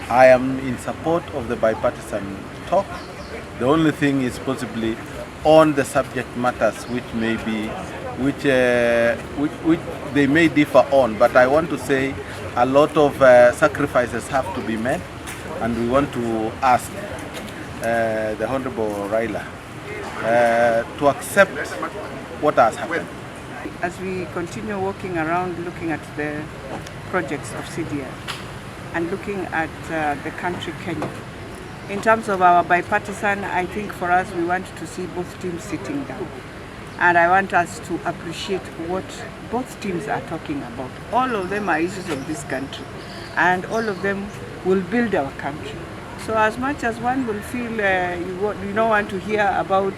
I am in support of the bipartisan talk. The only thing is possibly on the subject matters which they may differ on, but I want to say a lot of sacrifices have to be made, and we want to ask the Honorable Raila to accept what has happened. As we continue walking around looking at the projects of CDF and looking at the country Kenya, in terms of our bipartisan, I think for us we want to see both teams sitting down. And I want us to appreciate what both teams are talking about. All of them are issues of this country, and all of them will build our country. So as much as one will feel you don't want to hear about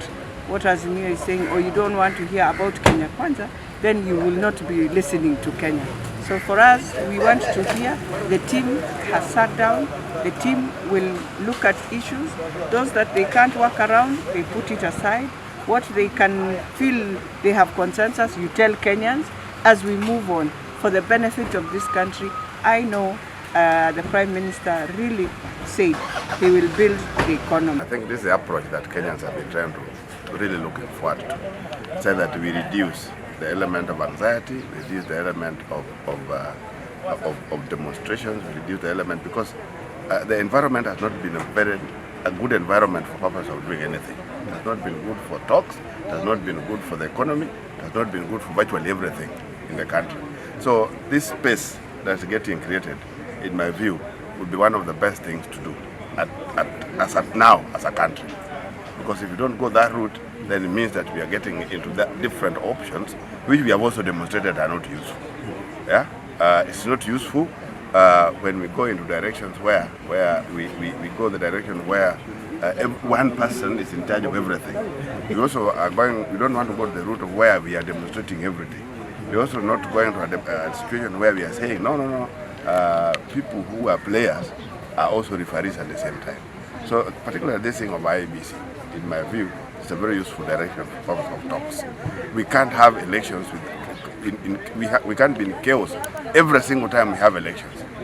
what Azimio is saying, or you don't want to hear about Kenya Kwanza, then you will not be listening to Kenya. So for us, we want to hear. The team has sat down. The team will look at issues. Those that they can't work around, they put it aside. What they can feel they have consensus, you tell Kenyans as we move on for the benefit of this country. I know the Prime Minister really said he will build the economy. I think this is the approach that Kenyans have been trying to really looking forward to, so that we reduce the element of anxiety, reduce the element of demonstrations, reduce the element, because the environment has not been a good environment for purpose of doing anything. It has not been good for talks, it has not been good for the economy, it has not been good for virtually everything in the country. So this space that's getting created, in my view, would be one of the best things to do as a country. Because if you don't go that route, then it means that we are getting into different options, which we have also demonstrated are not useful. Yeah, it's not useful when we go into directions where we go the direction where one person is in charge of everything. We also are going. We don't want to go to the route of where we are demonstrating everything. We're also not going to a situation where we are saying no. People who are players are also referees at the same time. So particularly this thing of IEBC, in my view, it's a very useful direction for purpose of talks. We can't have elections we can't be in chaos every single time we have elections.